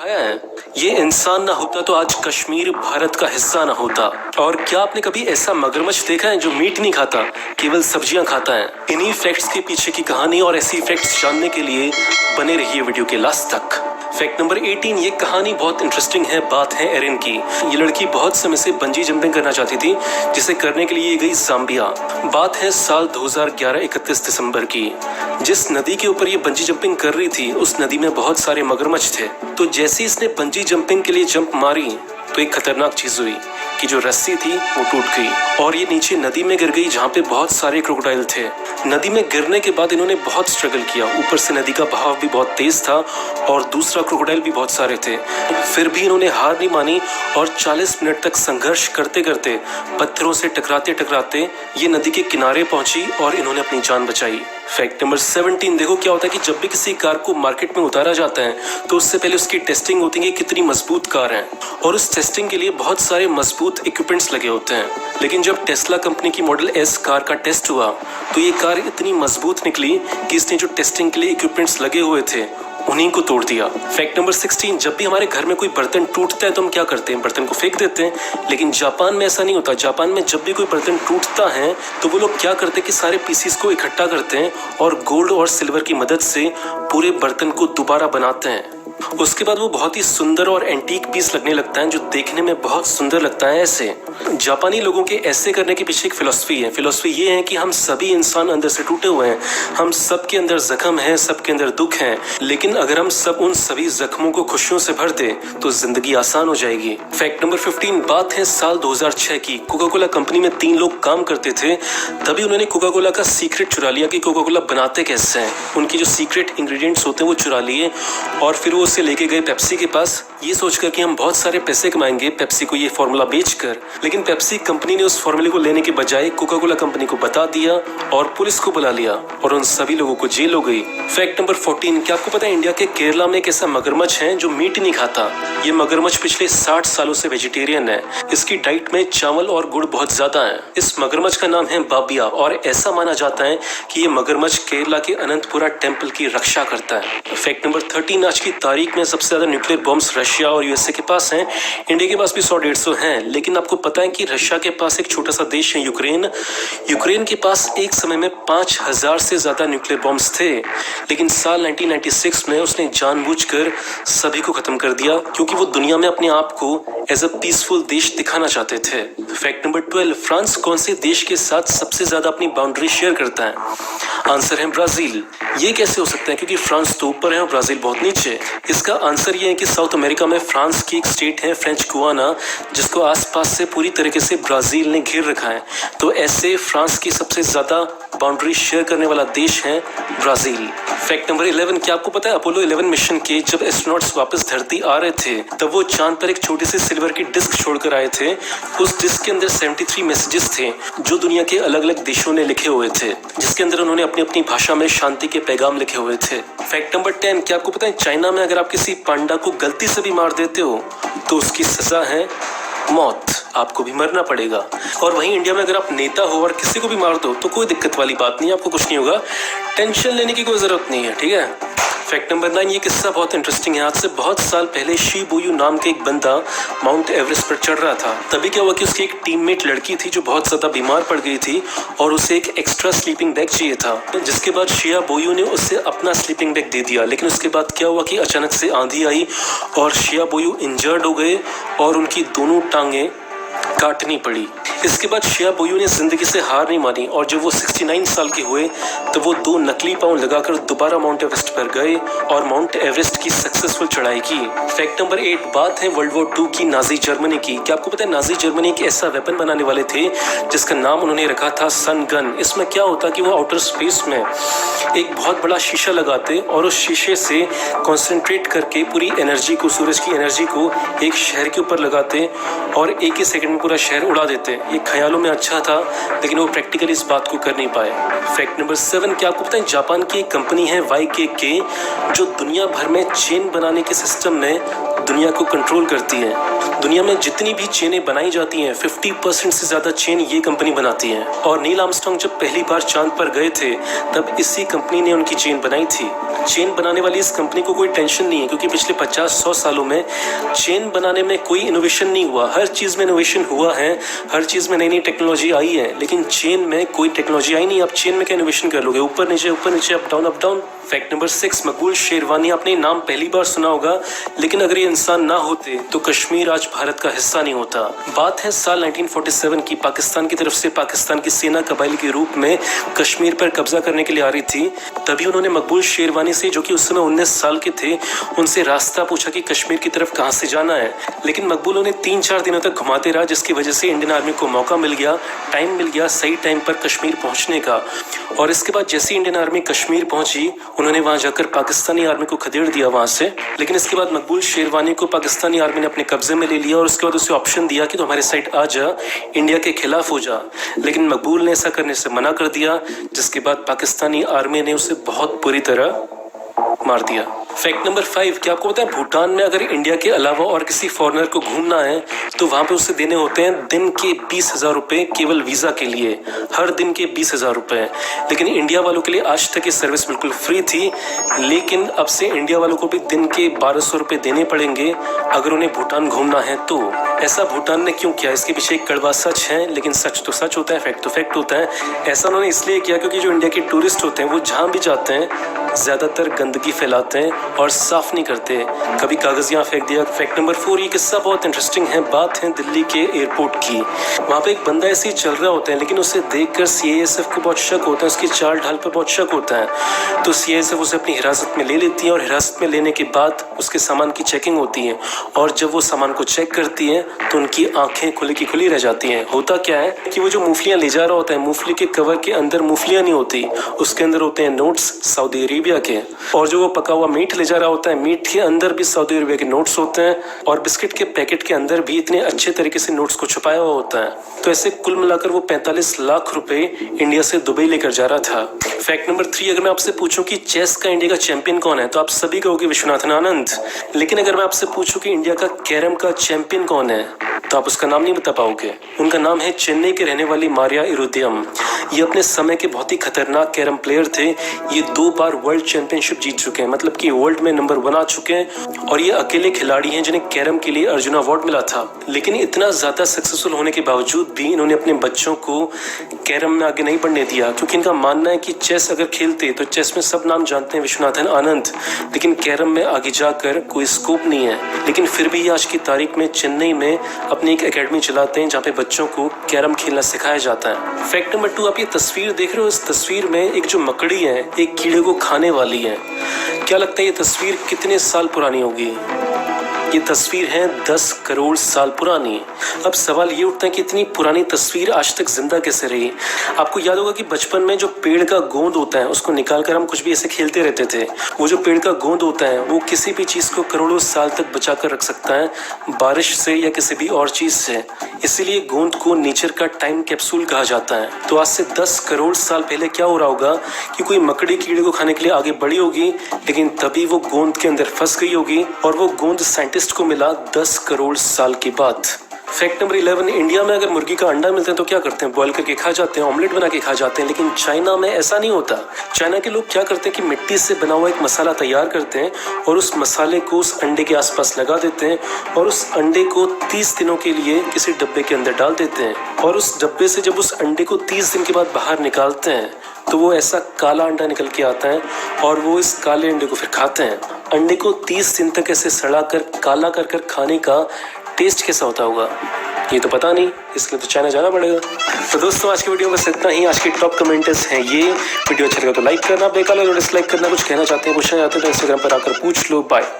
दिखाया है। ये इंसान ना होता तो आज कश्मीर भारत का हिस्सा ना होता। और क्या आपने कभी ऐसा मगरमच्छ देखा है जो मीट नहीं खाता, केवल सब्जियां खाता है? इन्हीं फैक्ट्स के पीछे की कहानी और ऐसी फैक्ट्स जानने के लिए बने रहिए वीडियो के लास्ट तक। फैक्ट नंबर 18, ये कहानी बहुत इंटरेस्टिंग है। बात है एरिन की। ये लड़की बहुत समय से बंजी जंपिंग करना चाहती थी, जिसे करने के लिए ये गई ज़ाम्बिया। बात है साल 2011 31 दिसंबर की। जिस नदी के ऊपर ये बंजी जंपिंग कर रही थी, उस नदी में बहुत सारे मगरमच्छ थे। तो जैसे इसने बंजी जंपिंग के लिए जंप मारी तो एक खतरनाक चीज हुई कि जो रस्सी थी वो टूट गई और ये नीचे नदी में गिर गई, जहाँ पे बहुत सारे क्रोकोडाइल थे। नदी में गिरने के बाद इन्होंने बहुत स्ट्रगल किया, ऊपर से नदी का बहाव भी बहुत तेज था और दूसरा क्रोकोडाइल भी बहुत सारे थे। फिर भी इन्होंने हार नहीं मानी और 40 मिनट तक संघर्ष करते करते, पत्थरों से टकराते टकराते ये नदी के किनारे पहुंची और इन्होंने अपनी जान बचाई। फैक्ट नंबर 17, देखो क्या होता है कि जब भी किसी कार को मार्केट में उतारा जाता है तो उससे पहले उसकी टेस्टिंग होती है कि कितनी मजबूत कार है, और उस टेस्टिंग के लिए बहुत सारे मजबूत इक्विपमेंट्स लगे होते हैं। लेकिन जब टेस्ला कंपनी की मॉडल एस कार का टेस्ट हुआ तो ये कार इतनी मजबूत निकली कि इसने जो टेस्टिंग के लिए इक्विपमेंट्स लगे हुए थे उन्हीं को तोड़ दिया। फैक्ट नंबर 16, जब भी हमारे घर में कोई बर्तन टूटता है तो हम क्या करते हैं? बर्तन को फेंक देते हैं। लेकिन जापान में ऐसा नहीं होता। जापान में जब भी कोई बर्तन टूटता है तो वो लोग क्या करते हैं कि सारे पीसीस को इकट्ठा करते हैं और गोल्ड और सिल्वर की मदद से पूरे बर्तन को दोबारा बनाते हैं। उसके बाद वो बहुत ही सुंदर और एंटीक पीस लगने लगता है, जो देखने में बहुत सुंदर लगता है। ऐसे जापानी लोगों के ऐसे करने के पीछे एक फिलॉसफी है। फिलॉसफी ये है कि हम सभी इंसान अंदर से टूटे हुए हैं, हम सबके अंदर जख्म है, सबके अंदर दुख है, लेकिन अगर हम सब उन सभी जख्मों को खुशियों से भर दे तो जिंदगी आसान हो जाएगी। फैक्ट नंबर 15, बात है साल 2006 की। कोका कोला कंपनी में 3 लोग काम करते थे। तभी उन्होंने कोका कोला का सीक्रेट चुरा लिया कि कोका कोला बनाते कैसे हैं। उनकी जो सीक्रेट इंग्रेडिएंट्स होते हैं वो चुरा लिए और फिर वो उसे लेके गए पेप्सी के पास, ये सोचकर कि हम बहुत सारे पैसे कमाएंगे पेप्सी को ये फॉर्मूला बेचकर। लेकिन पेप्सी कंपनी ने उस फॉर्मूले को लेने के बजाय कोका कोला कंपनी को बता दिया और पुलिस को बुला लिया और उन सभी लोगों को जेल हो गई। फैक्ट नंबर 14, क्या आपको पता है इंडिया के केरला में एक ऐसा मगरमच्छ है जो मीट नहीं खाता? ये मगरमच्छ पिछले 60 सालों से वेजिटेरियन है। इसकी डाइट में चावल और गुड़ बहुत ज्यादा है। इस मगरमच्छ का नाम है बाबिया और ऐसा माना जाता है कि ये मगरमच्छ केरला के अनंतपुरा टेम्पल की रक्षा करता है। फैक्ट नंबर 13, आज की तारीख में सबसे ज्यादा न्यूक्लियर बॉम्ब्स रशिया और यूएसए के पास हैं। इंडिया के पास भी 100-150 हैं। लेकिन आपको पता है कि रशिया के पास एक छोटा सा देश है यूक्रेन। यूक्रेन के पास एक समय में 5000 से ज्यादा न्यूक्लियर बॉम्ब्स थे, लेकिन साल 1996 में उसने जानबूझकर सभी को खत्म कर दिया क्योंकि वो दुनिया में अपने आप को एज अ पीसफुल देश दिखाना चाहते थे। फैक्ट नंबर 12, फ्रांस कौन से देश के साथ सबसे ज्यादा अपनी बाउंड्री शेयर करता है? आंसर है ब्राजील। ये कैसे हो सकता है? क्योंकि फ्रांस तो ऊपर है और ब्राजील बहुत नीचे। इसका आंसर ये है कि साउथ अमेरिका में फ्रांस की एक स्टेट है फ्रेंच गुआना, जिसको आसपास से पूरी तरीके से ब्राजील ने घेर रखा है। तो ऐसे फ्रांस की सबसे ज्यादा बाउंड्री शेयर करने वाला देश है ब्राजील। फैक्ट नंबर 11, क्या आपको पता है अपोलो 11 मिशन के जब एस्ट्रोनॉट्स वापस धरती आ रहे थे तब वो चांद पर एक छोटी सी सिल्वर की डिस्क छोड़कर आए थे। उस डिस्क के अंदर 73 मैसेजेस थे जो दुनिया के अलग अलग देशों ने लिखे हुए थे, जिसके अंदर उन्होंने अपनी अपनी भाषा में शांति के पैगाम लिखे हुए थे। फैक्ट नंबर 10, क्या आपको पता है चाइना में अगर आप किसी पांडा को गलती से भी मार देते हो तो उसकी सजा है मौत, आपको भी मरना पड़ेगा। और वहीं इंडिया में अगर आप नेता हो और किसी को भी मार दो तो कोई दिक्कत वाली बात नहीं, आपको कुछ नहीं होगा, टेंशन लेने की कोई जरूरत नहीं है, ठीक है। फैक्ट नंबर 9, ये किस्सा बहुत इंटरेस्टिंग है। आज से बहुत साल पहले शी बोयू नाम के एक बंदा माउंट एवरेस्ट पर चढ़ रहा था। तभी क्या हुआ कि उसकी एक टीममेट लड़की थी जो बहुत ज्यादा बीमार पड़ गई थी और उसे एक एक्स्ट्रा स्लीपिंग बैग चाहिए था, जिसके बाद शिया बोयू ने उससे अपना स्लीपिंग बैग दे दिया। लेकिन उसके बाद क्या हुआ कि अचानक से आंधी आई और शिया बोयू इंजर्ड हो गए और उनकी दोनों टांगे काटनी पड़ी। इसके बाद शिया बोयू ने जिंदगी से हार नहीं मानी और जब वो 69 साल के हुए तो वो 2 नकली पाँव लगाकर दोबारा माउंट एवरेस्ट पर गए और माउंट एवरेस्ट की सक्सेसफुल चढ़ाई की। फैक्ट नंबर 8, बात है वर्ल्ड वॉर 2 की नाजी जर्मनी की। क्या आपको पता है नाजी जर्मनी एक ऐसा वेपन बनाने वाले थे जिसका नाम उन्होंने रखा था सन गन। इसमें क्या होता कि वो आउटर स्पेस में एक बहुत बड़ा शीशा लगाते और उस शीशे से कॉन्सेंट्रेट करके पूरी एनर्जी को, सूरज की एनर्जी को एक शहर के ऊपर लगाते और एक ही सेकंड में पूरा शहर उड़ा देते। ये ख्यालों में अच्छा था लेकिन वो प्रैक्टिकली इस बात को कर नहीं पाए। फैक्ट नंबर 7, क्या आपको पता है जापान की एक कंपनी है YKK जो दुनिया भर में चेन बनाने के सिस्टम में दुनिया को कंट्रोल करती है। दुनिया में जितनी भी चेनें बनाई जाती हैं 50% से ज्यादा चेन ये कंपनी बनाती है। और नील आर्मस्ट्रांग जब पहली बार चांद पर गए थे तब इसी कंपनी ने उनकी चेन बनाई थी। चेन बनाने वाली इस कंपनी को कोई टेंशन नहीं है क्योंकि पिछले 50-100 सालों में चेन बनाने में कोई इनोवेशन नहीं हुआ। हर चीज में इनोवेशन हुआ है, हर चीज में नई नई टेक्नोलॉजी आई है, लेकिन चेन में कोई टेक्नोलॉजी आई नहीं। आप चेन में क्या इनोवेशन कर लोगे? ऊपर नीचे up down up down. Fact number 6, मकबूल शेरवानी। आपने नाम पहली बार सुना होगा, लेकिन अगर ये इंसान ना होते तो कश्मीर आज भारत का हिस्सा नहीं होता। बात है साल 1947 की। पाकिस्तान की तरफ से पाकिस्तान की सेना कबाइल के रूप में कश्मीर पर कब्जा करने के लिए आ रही थी। तभी उन्होंने मकबूल शेरवानी से, जो कि उस समय 19 साल के थे, उनसे रास्ता पूछा कि कश्मीर की तरफ कहां से जाना है। लेकिन मकबूल उन्हें 3-4 दिनों तक घुमाते रहा, जिसकी वजह से इंडियन आर्मी को मौका मिल गया, टाइम मिल गया सही टाइम पर कश्मीर पहुंचने का। और इसके बाद जैसे इंडियन आर्मी कश्मीर पहुंची, उन्होंने वहां जाकर पाकिस्तानी आर्मी को खदेड़ दिया वहां से। लेकिन इसके बाद मकबूल शेरवानी को पाकिस्तानी आर्मी ने अपने कब्जे में ले लिया और उसके बाद उसे ऑप्शन दिया कि तो हमारे साइड आ जा, इंडिया के खिलाफ हो जा। लेकिन मकबूल ने ऐसा करने से मना कर दिया, जिसके बाद पाकिस्तानी आर्मी ने उसे बहुत बुरी तरह मार दिया। फैक्ट नंबर 5, क्या आपको पता है भूटान में अगर इंडिया के अलावा और किसी फॉरेनर को घूमना है तो वहां पे उसे देने होते हैं दिन के 20,000 रुपए केवल वीजा के लिए, हर दिन के 20,000 रुपए। लेकिन इंडिया वालों के लिए आज तक ये सर्विस बिल्कुल फ्री थी, लेकिन अब से इंडिया वालों को भी दिन के 1200 रुपए देने पड़ेंगे अगर उन्हें भूटान घूमना है तो। ऐसा भूटान ने क्यों किया? इसके पीछे एक कड़वा सच है, लेकिन सच तो सच होता है, फैक्ट तो फैक्ट होता है। ऐसा उन्होंने इसलिए किया क्योंकि जो इंडिया के टूरिस्ट होते हैं वो जहां भी जाते हैं ज्यादातर गंदगी फैलाते हैं और साफ नहीं करते, कभी कागज यहाँ फेंक दिया। फैक्ट नंबर 4, ये किस्सा बहुत इंटरेस्टिंग है। बात है दिल्ली के एयरपोर्ट की। वहाँ पे एक बंदा ऐसे ही चल रहा होता है, लेकिन उसे देखकर सीआईएसएफ को बहुत शक होता है, उसकी चाल ढाल पर बहुत शक होता है। तो सीआईएसएफ उसे अपनी हिरासत में ले लेती है और हिरासत में लेने के बाद उसके सामान की चेकिंग होती है। और जब वो सामान को चेक करती है तो उनकी आंखें खुली की खुली रह जाती हैं। होता क्या है कि वो जो मूंगफलियां ले जा रहा होता है, मूंगफली के कवर के अंदर मूंगफलियां नहीं होती, उसके अंदर होते हैं नोट्स सऊदी अरेबिया के। और जो वो पका हुआ मीट ले जा रहा होता है, मीट के अंदर भी सऊदी अरेबिया के नोट्स होते हैं और बिस्किट के पैकेट के अंदर भी इतने अच्छे तरीके से नोट्स को छुपाया हुआ होता है। तो ऐसे कुल मिलाकर वो 45 लाख रुपए इंडिया से दुबई लेकर जा रहा था। फैक्ट नंबर 3, अगर मैं आपसे पूछूं कि चेस का इंडिया का चैंपियन कौन है तो आप सभी कहोगे विश्वनाथन आनंद। लेकिन अगर मैं आपसे पूछूं कि इंडिया का कैरम का चैंपियन कौन है तो आप उसका नाम नहीं बता पाओगे। उनका नाम है चेन्नई के रहने वाली मारिया इरुदियम। ये अपने समय के बहुत ही खतरनाक कैरम प्लेयर थे। ये 2 बार वर्ल्ड चैंपियनशिप जीत चुके हैं, मतलब कि वर्ल्ड में नंबर 1 आ चुके हैं। और ये अकेले खिलाड़ी हैं जिन्हें कैरम के लिए अर्जुन अवार्ड मिला था। लेकिन इतना ज्यादा सक्सेसफुल होने के बावजूद भी इन्होंने अपने बच्चों को कैरम में आगे नहीं बढ़ने दिया, क्योंकि इनका मानना है कि चेस अगर खेलते तो चेस में सब नाम जानते हैं विश्वनाथन आनंद, लेकिन कैरम में आगे जाकर कोई स्कोप नहीं है। लेकिन फिर भी आज की तारीख में चेन्नई में अपनी एक एकेडमी चलाते हैं जहाँ पे बच्चों को कैरम खेलना सिखाया जाता है। फैक्ट नंबर 2, आप ये तस्वीर देख रहे हो, इस तस्वीर में एक जो मकड़ी है एक कीड़े को खाने वाली है। क्या लगता है ये तस्वीर कितने साल पुरानी होगी? ये तस्वीर है 10 करोड़ साल पुरानी। अब सवाल ये उठता है कि इतनी पुरानी तस्वीर आज तक जिंदा कैसे रही? आपको याद होगा कि बचपन में जो पेड़ का गोंद होता है उसको निकालकर हम कुछ भी ऐसे खेलते रहते थे। वो जो पेड़ का गोंद होता है वो किसी भी चीज को करोड़ों साल तक बचा कर रख सकता है, बारिश से या किसी भी और चीज से। इसीलिए गोंद को नेचर का टाइम कैप्सूल कहा जाता है। तो आज से 10 करोड़ साल पहले क्या हो रहा होगा कि कोई मकड़ी कीड़े को खाने के लिए आगे बढ़ी होगी, लेकिन तभी वो गोंद के अंदर फंस गई होगी और वो गोंद साइंटिस्ट को मिला 10 करोड़ साल के बाद। फैक्ट नंबर 11, इंडिया में अगर मुर्गी का अंडा मिलता है तो क्या करते हैं? बॉईल करके खा जाते हैं, ऑमलेट बना के खा जाते हैं। लेकिन चाइना में ऐसा नहीं होता। चाइना के लोग क्या करते हैं कि मिट्टी से बना हुआ एक मसाला तैयार करते हैं और उस मसाले को उस अंडे के आसपास लगा देते हैं और उस अंडे को 30 दिनों के लिए किसी डब्बे के अंदर डाल देते हैं। और उस डब्बे से जब उस अंडे को 30 दिन के बाद बाहर निकालते हैं तो वो ऐसा काला अंडा निकल के आता है और वो इस काले अंडे को फिर खाते हैं। अंडे को 30 दिन तक ऐसे सड़ा कर काला कर कर खाने का टेस्ट कैसा होता होगा ये तो पता नहीं, इसलिए तो चाइना जाना पड़ेगा। तो दोस्तों आज की वीडियो में बस इतना ही। आज के टॉप कमेंटर्स हैं ये। वीडियो अच्छा लगा तो लाइक करना, बेकार लगा तो डिसलाइक करना। कुछ कहना चाहते हैं, पूछना चाहते हैं तो इंस्टाग्राम पर आकर पूछ लो। बाय।